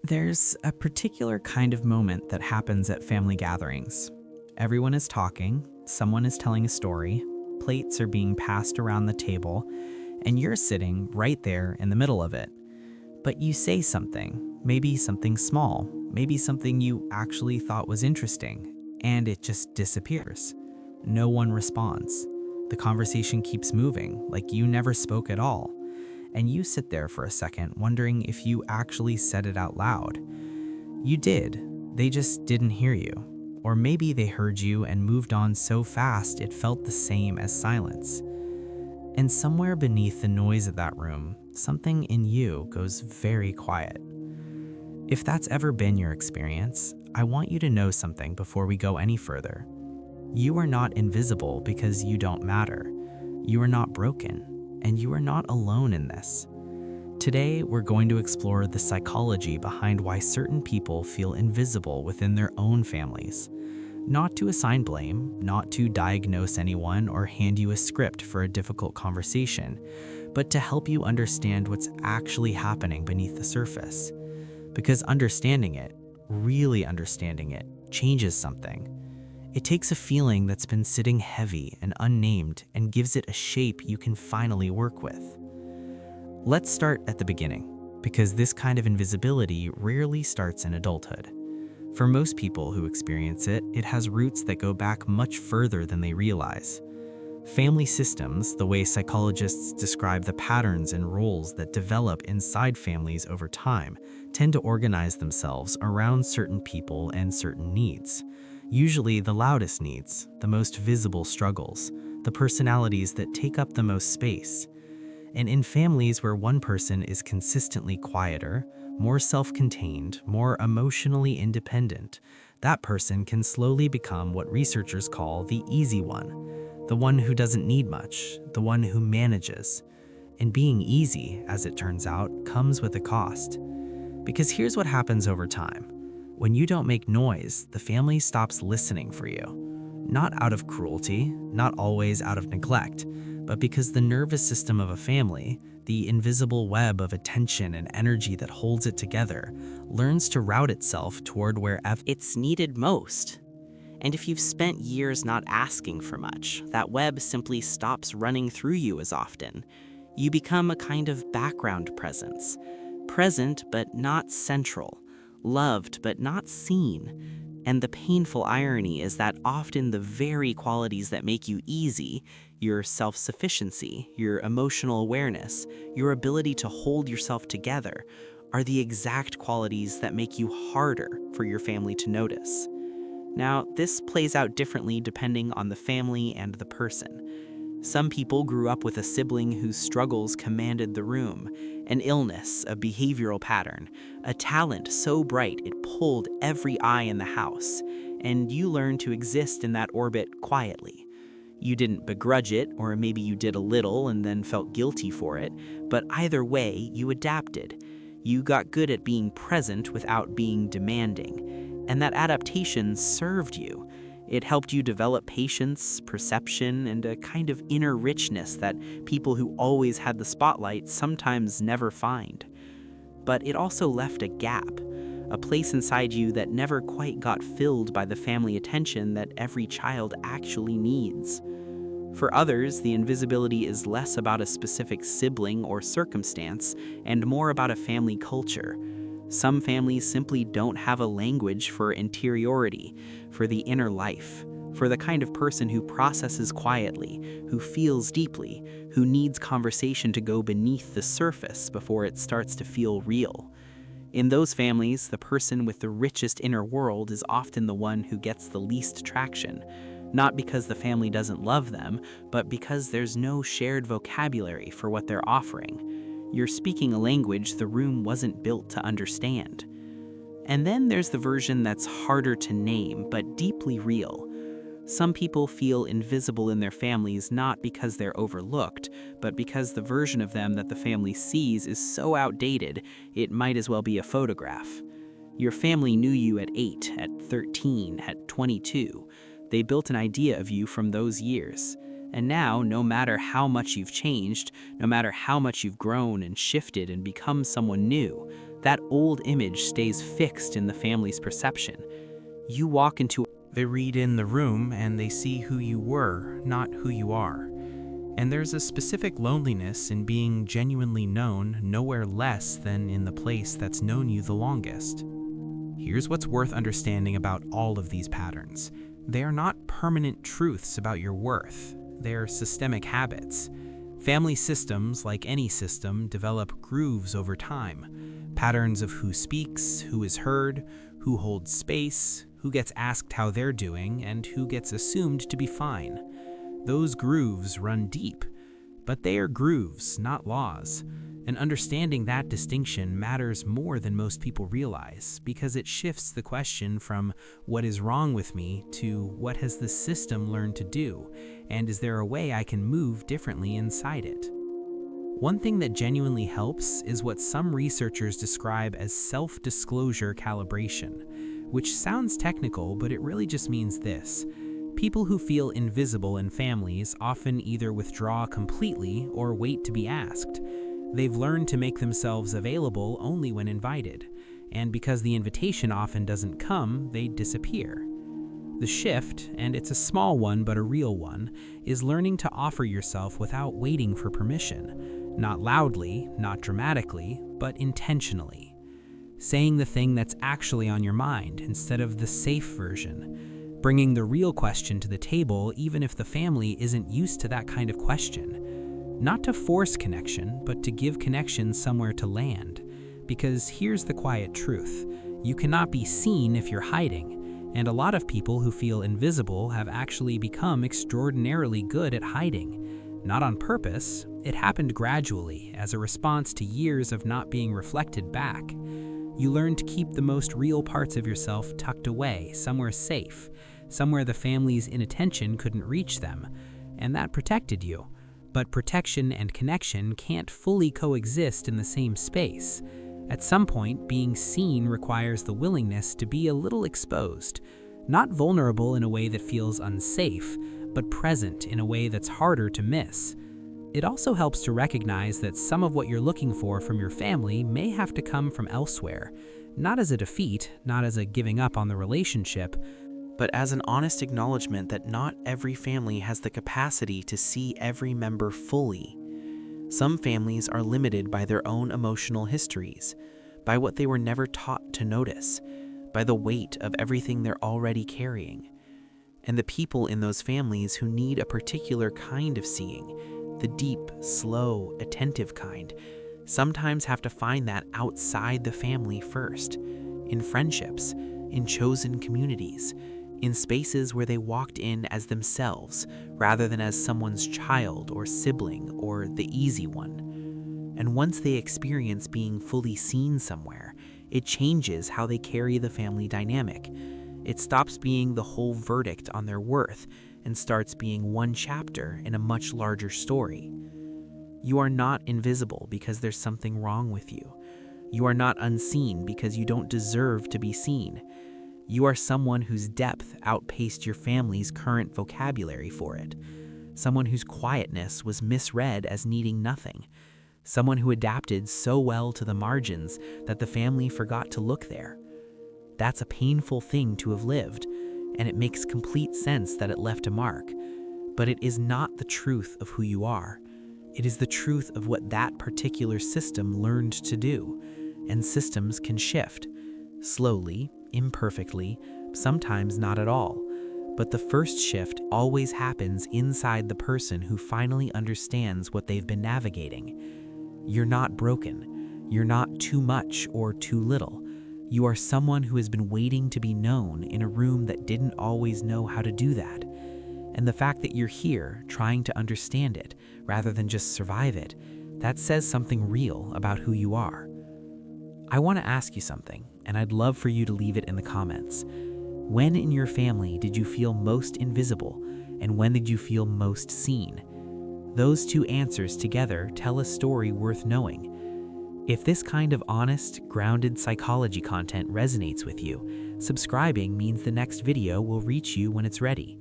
There's a particular kind of moment that happens at family gatherings. Everyone is talking, someone is telling a story, plates are being passed around the table, and you're sitting right there in the middle of it. But you say something, maybe something small, maybe something you actually thought was interesting, and it just disappears. No one responds. The conversation keeps moving, like you never spoke at all. And you sit there for a second wondering if you actually said it out loud. You did, they just didn't hear you. Or maybe they heard you and moved on so fast it felt the same as silence. And somewhere beneath the noise of that room, something in you goes very quiet. If that's ever been your experience, I want you to know something before we go any further. You are not invisible because you don't matter. You are not broken. And you are not alone in this. Today, we're going to explore the psychology behind why certain people feel invisible within their own families. Not to assign blame, not to diagnose anyone or hand you a script for a difficult conversation, but to help you understand what's actually happening beneath the surface. Because understanding it, really understanding it, changes something. It takes a feeling that's been sitting heavy and unnamed and gives it a shape you can finally work with. Let's start at the beginning, because this kind of invisibility rarely starts in adulthood. For most people who experience it, it has roots that go back much further than they realize. Family systems, the way psychologists describe the patterns and roles that develop inside families over time, tend to organize themselves around certain people and certain needs. Usually the loudest needs, the most visible struggles, the personalities that take up the most space. And in families where one person is consistently quieter, more self-contained, more emotionally independent, that person can slowly become what researchers call the easy one, the one who doesn't need much, the one who manages. And being easy, as it turns out, comes with a cost. Because here's what happens over time. When you don't make noise, the family stops listening for you. Not out of cruelty, not always out of neglect, but because the nervous system of a family, the invisible web of attention and energy that holds it together, learns to route itself toward wherever it's needed most. And if you've spent years not asking for much, that web simply stops running through you as often. You become a kind of background presence. Present but not central. Loved but not seen. And the painful irony is that often the very qualities that make you easy, your self-sufficiency, your emotional awareness, your ability to hold yourself together, are the exact qualities that make you harder for your family to notice. Now, this plays out differently depending on the family and the person. Some people grew up with a sibling whose struggles commanded the room, an illness, a behavioral pattern, a talent so bright it pulled every eye in the house, and you learned to exist in that orbit quietly. You didn't begrudge it, or maybe you did a little and then felt guilty for it, but either way, you adapted. You got good at being present without being demanding, and that adaptation served you. It helped you develop patience, perception, and a kind of inner richness that people who always had the spotlight sometimes never find. But it also left a gap, a place inside you that never quite got filled by the family attention that every child actually needs. For others, the invisibility is less about a specific sibling or circumstance and more about a family culture. Some families simply don't have a language for interiority, for the inner life, for the kind of person who processes quietly, who feels deeply, who needs conversation to go beneath the surface before it starts to feel real. In those families, the person with the richest inner world is often the one who gets the least traction, not because the family doesn't love them, but because there's no shared vocabulary for what they're offering. You're speaking a language the room wasn't built to understand. And then there's the version that's harder to name, but deeply real. Some people feel invisible in their families not because they're overlooked, but because the version of them that the family sees is so outdated, it might as well be a photograph. Your family knew you at 8, at 13, at 22. They built an idea of you from those years. And now, no matter how much you've changed, no matter how much you've grown and shifted and become someone new, That old image stays fixed in the family's perception. You walk into. They read in the room and they see who you were, not who you are. And there's a specific loneliness in being genuinely known nowhere less than in the place that's known you the longest. Here's what's worth understanding about all of these patterns. They are not permanent truths about your worth. They're systemic habits. Family systems, like any system, develop grooves over time. Patterns of who speaks, who is heard, who holds space, who gets asked how they're doing, and who gets assumed to be fine. Those grooves run deep, but they are grooves, not laws. And understanding that distinction matters more than most people realize, because it shifts the question from what is wrong with me to what has the system learned to do, and is there a way I can move differently inside it? One thing that genuinely helps is what some researchers describe as self-disclosure calibration, which sounds technical, but it really just means this. People who feel invisible in families often either withdraw completely or wait to be asked. They've learned to make themselves available only when invited, and because the invitation often doesn't come, they disappear. The shift, and it's a small one but a real one, is learning to offer yourself without waiting for permission. Not loudly, not dramatically, but intentionally. Saying the thing that's actually on your mind instead of the safe version. Bringing the real question to the table even if the family isn't used to that kind of question. Not to force connection, but to give connection somewhere to land. Because here's the quiet truth. You cannot be seen if you're hiding, and a lot of people who feel invisible have actually become extraordinarily good at hiding. Not on purpose, it happened gradually as a response to years of not being reflected back. You learn to keep the most real parts of yourself tucked away, somewhere safe, somewhere the family's inattention couldn't reach them, and that protected you. But protection and connection can't fully coexist in the same space. At some point, being seen requires the willingness to be a little exposed, not vulnerable in a way that feels unsafe, but present in a way that's harder to miss. It also helps to recognize that some of what you're looking for from your family may have to come from elsewhere, not as a defeat, not as a giving up on the relationship, but as an honest acknowledgement that not every family has the capacity to see every member fully. Some families are limited by their own emotional histories, by what they were never taught to notice, by the weight of everything they're already carrying. And the people in those families who need a particular kind of seeing, the deep, slow, attentive kind, sometimes have to find that outside the family first, in friendships, in chosen communities, in spaces where they walked in as themselves rather than as someone's child or sibling or the easy one. And once they experience being fully seen somewhere, it changes how they carry the family dynamic. It stops being the whole verdict on their worth and starts being one chapter in a much larger story. You are not invisible because there's something wrong with you. You are not unseen because you don't deserve to be seen. You are someone whose depth outpaced your family's current vocabulary for it. Someone whose quietness was misread as needing nothing. Someone who adapted so well to the margins that the family forgot to look there. That's a painful thing to have lived, and it makes complete sense that it left a mark. But it is not the truth of who you are. It is the truth of what that particular system learned to do. And systems can shift. Slowly, imperfectly, sometimes not at all. But the first shift always happens inside the person who finally understands what they've been navigating. You're not broken. You're not too much or too little. You are someone who has been waiting to be known in a room that didn't always know how to do that. And the fact that you're here, trying to understand it, rather than just survive it, that says something real about who you are. I want to ask you something, and I'd love for you to leave it in the comments. When in your family did you feel most invisible, and when did you feel most seen? Those two answers together tell a story worth knowing. If this kind of honest, grounded psychology content resonates with you, subscribing means the next video will reach you when it's ready.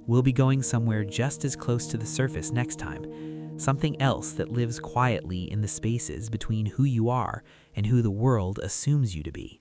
We'll be going somewhere just as close to the surface next time, something else that lives quietly in the spaces between who you are and and who the world assumes you to be.